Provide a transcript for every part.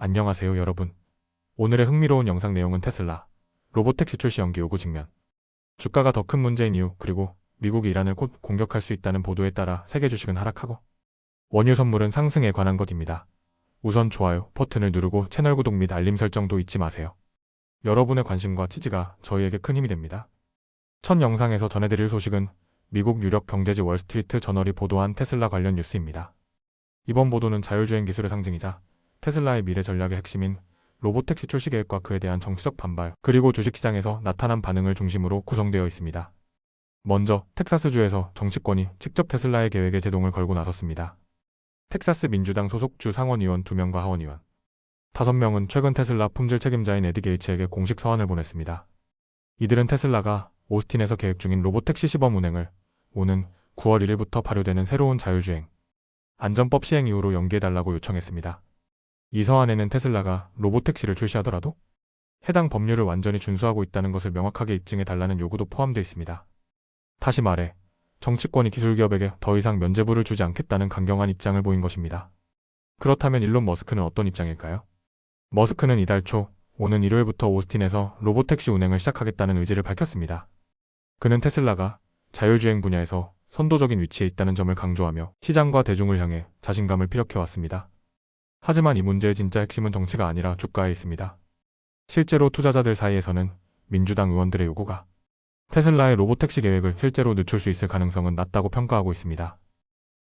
안녕하세요 여러분. 오늘의 흥미로운 영상 내용은 테슬라 로보택시 출시 연기 요구 직면. 주가가 더 큰 문제인 이유, 그리고 미국이 이란을 곧 공격할 수 있다는 보도에 따라 세계 주식은 하락하고 원유 선물은 상승에 관한 것입니다. 우선 좋아요 버튼을 누르고 채널 구독 및 알림 설정도 잊지 마세요. 여러분의 관심과 지지가 저희에게 큰 힘이 됩니다. 첫 영상에서 전해드릴 소식은 미국 유력 경제지 월스트리트 저널이 보도한 테슬라 관련 뉴스입니다. 이번 보도는 자율주행 기술의 상징이자 테슬라의 미래 전략의 핵심인 로보택시 출시 계획과 그에 대한 정치적 반발, 그리고 주식시장에서 나타난 반응을 중심으로 구성되어 있습니다. 먼저 텍사스주에서 정치권이 직접 테슬라의 계획에 제동을 걸고 나섰습니다. 텍사스 민주당 소속 주 상원의원 2명과 하원의원 5명은 최근 테슬라 품질 책임자인 에디 게이츠에게 공식 서한을 보냈습니다. 이들은 테슬라가 오스틴에서 계획 중인 로보택시 시범 운행을 오는 9월 1일부터 발효되는 새로운 자율주행 안전법 시행 이후로 연기해달라고 요청했습니다. 이 서한에는 테슬라가 로보택시를 출시하더라도 해당 법률을 완전히 준수하고 있다는 것을 명확하게 입증해달라는 요구도 포함되어 있습니다. 다시 말해 정치권이 기술기업에게 더 이상 면죄부를 주지 않겠다는 강경한 입장을 보인 것입니다. 그렇다면 일론 머스크는 어떤 입장일까요? 머스크는 이달 초 오는 일요일부터 오스틴에서 로보택시 운행을 시작하겠다는 의지를 밝혔습니다. 그는 테슬라가 자율주행 분야에서 선도적인 위치에 있다는 점을 강조하며 시장과 대중을 향해 자신감을 피력해왔습니다. 하지만 이 문제의 진짜 핵심은 정치가 아니라 주가에 있습니다. 실제로 투자자들 사이에서는 민주당 의원들의 요구가 테슬라의 로보택시 계획을 실제로 늦출 수 있을 가능성은 낮다고 평가하고 있습니다.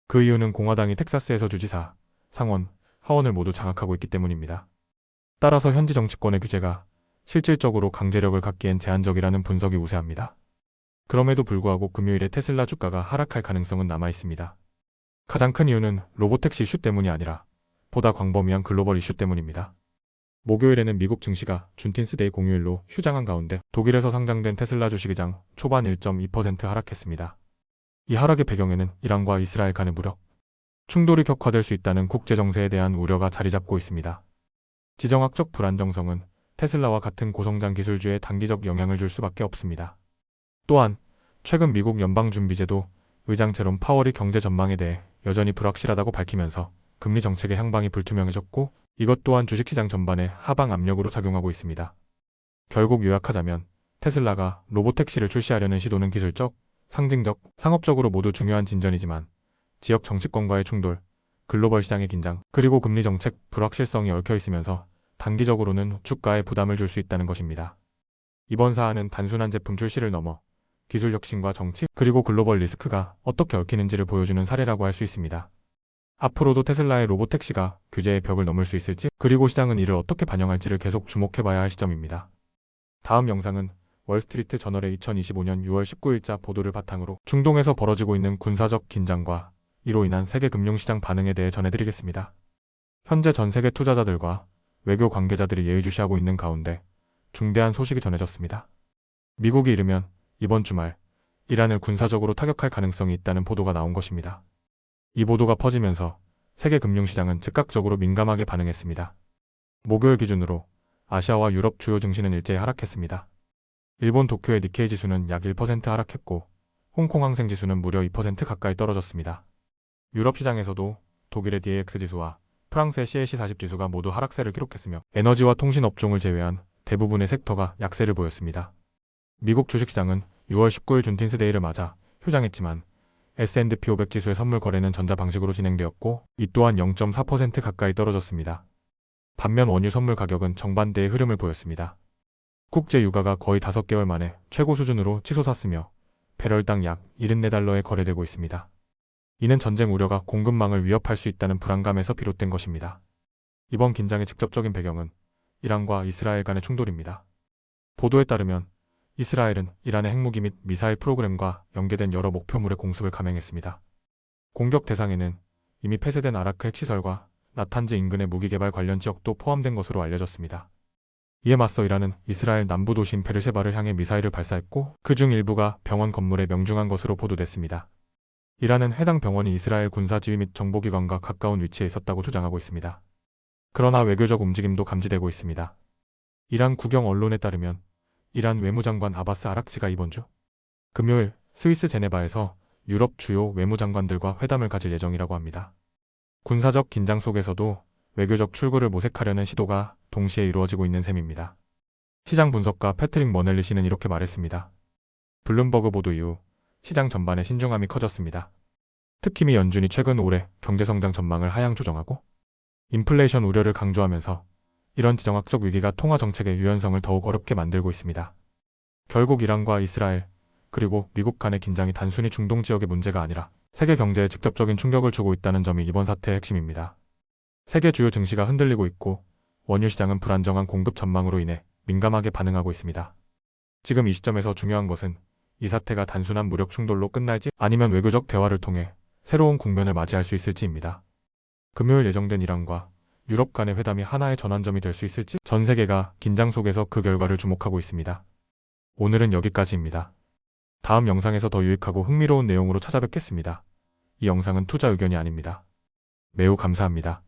그 이유는 공화당이 텍사스에서 주지사, 상원, 하원을 모두 장악하고 있기 때문입니다. 따라서 현지 정치권의 규제가 실질적으로 강제력을 갖기엔 제한적이라는 분석이 우세합니다. 그럼에도 불구하고 금요일에 테슬라 주가가 하락할 가능성은 남아있습니다. 가장 큰 이유는 로보택시 이슈 때문이 아니라 보다 광범위한 글로벌 이슈 때문입니다. 목요일에는 미국 증시가 준틴스데이 공휴일로 휴장한 가운데 독일에서 상장된 테슬라 주식시장 초반 1.2% 하락했습니다. 이 하락의 배경에는 이란과 이스라엘 간의 무력 충돌이 격화될 수 있다는 국제정세에 대한 우려가 자리잡고 있습니다. 지정학적 불안정성은 테슬라와 같은 고성장 기술주에 단기적 영향을 줄 수밖에 없습니다. 또한 최근 미국 연방준비제도 의장 제롬 파월이 경제 전망에 대해 여전히 불확실하다고 밝히면서 금리 정책의 향방이 불투명해졌고, 이것 또한 주식시장 전반에 하방 압력으로 작용하고 있습니다. 결국 요약하자면 테슬라가 로보택시를 출시하려는 시도는 기술적, 상징적, 상업적으로 모두 중요한 진전이지만 지역 정치권과의 충돌, 글로벌 시장의 긴장, 그리고 금리 정책 불확실성이 얽혀 있으면서 단기적으로는 주가에 부담을 줄 수 있다는 것입니다. 이번 사안은 단순한 제품 출시를 넘어 기술 혁신과 정치, 그리고 글로벌 리스크가 어떻게 얽히는지를 보여주는 사례라고 할 수 있습니다. 앞으로도 테슬라의 로보택시가 규제의 벽을 넘을 수 있을지, 그리고 시장은 이를 어떻게 반영할지를 계속 주목해봐야 할 시점입니다. 다음 영상은 월스트리트 저널의 2025년 6월 19일자 보도를 바탕으로 중동에서 벌어지고 있는 군사적 긴장과 이로 인한 세계 금융시장 반응에 대해 전해드리겠습니다. 현재 전 세계 투자자들과 외교 관계자들이 예의주시하고 있는 가운데 중대한 소식이 전해졌습니다. 미국이 이르면 이번 주말 이란을 군사적으로 타격할 가능성이 있다는 보도가 나온 것입니다. 이 보도가 퍼지면서 세계 금융시장은 즉각적으로 민감하게 반응했습니다. 목요일 기준으로 아시아와 유럽 주요 증시는 일제히 하락했습니다. 일본 도쿄의 니케이 지수는 약 1% 하락했고 홍콩 항생 지수는 무려 2% 가까이 떨어졌습니다. 유럽 시장에서도 독일의 DAX 지수와 프랑스의 CAC 40 지수가 모두 하락세를 기록했으며 에너지와 통신 업종을 제외한 대부분의 섹터가 약세를 보였습니다. 미국 주식시장은 6월 19일 준틴스데이를 맞아 휴장했지만 S&P 500 지수의 선물 거래는 전자 방식으로 진행되었고, 이 또한 0.4% 가까이 떨어졌습니다. 반면 원유 선물 가격은 정반대의 흐름을 보였습니다. 국제 유가가 거의 5개월 만에 최고 수준으로 치솟았으며 배럴당 약 74달러에 거래되고 있습니다. 이는 전쟁 우려가 공급망을 위협할 수 있다는 불안감에서 비롯된 것입니다. 이번 긴장의 직접적인 배경은 이란과 이스라엘 간의 충돌입니다. 보도에 따르면 이스라엘은 이란의 핵무기 및 미사일 프로그램과 연계된 여러 목표물의 공습을 감행했습니다. 공격 대상에는 이미 폐쇄된 아라크 핵시설과 나탄즈 인근의 무기 개발 관련 지역도 포함된 것으로 알려졌습니다. 이에 맞서 이란은 이스라엘 남부 도시인 베르셰바를 향해 미사일을 발사했고, 그중 일부가 병원 건물에 명중한 것으로 보도됐습니다. 이란은 해당 병원이 이스라엘 군사지휘 및 정보기관과 가까운 위치에 있었다고 주장하고 있습니다. 그러나 외교적 움직임도 감지되고 있습니다. 이란 국영 언론에 따르면 이란 외무장관 아바스 아락치가 이번 주 금요일 스위스 제네바에서 유럽 주요 외무장관들과 회담을 가질 예정이라고 합니다. 군사적 긴장 속에서도 외교적 출구를 모색하려는 시도가 동시에 이루어지고 있는 셈입니다. 시장 분석가 패트릭 머넬리 씨는 이렇게 말했습니다. 블룸버그 보도 이후 시장 전반의 신중함이 커졌습니다. 특히 미 연준이 최근 올해 경제성장 전망을 하향 조정하고 인플레이션 우려를 강조하면서 이런 지정학적 위기가 통화 정책의 유연성을 더욱 어렵게 만들고 있습니다. 결국 이란과 이스라엘 그리고 미국 간의 긴장이 단순히 중동 지역의 문제가 아니라 세계 경제에 직접적인 충격을 주고 있다는 점이 이번 사태의 핵심입니다. 세계 주요 증시가 흔들리고 있고 원유 시장은 불안정한 공급 전망으로 인해 민감하게 반응하고 있습니다. 지금 이 시점에서 중요한 것은 이 사태가 단순한 무력 충돌로 끝날지 아니면 외교적 대화를 통해 새로운 국면을 맞이할 수 있을지입니다. 금요일 예정된 이란과 유럽 간의 회담이 하나의 전환점이 될 수 있을지 전 세계가 긴장 속에서 그 결과를 주목하고 있습니다. 오늘은 여기까지입니다. 다음 영상에서 더 유익하고 흥미로운 내용으로 찾아뵙겠습니다. 이 영상은 투자 의견이 아닙니다. 매우 감사합니다.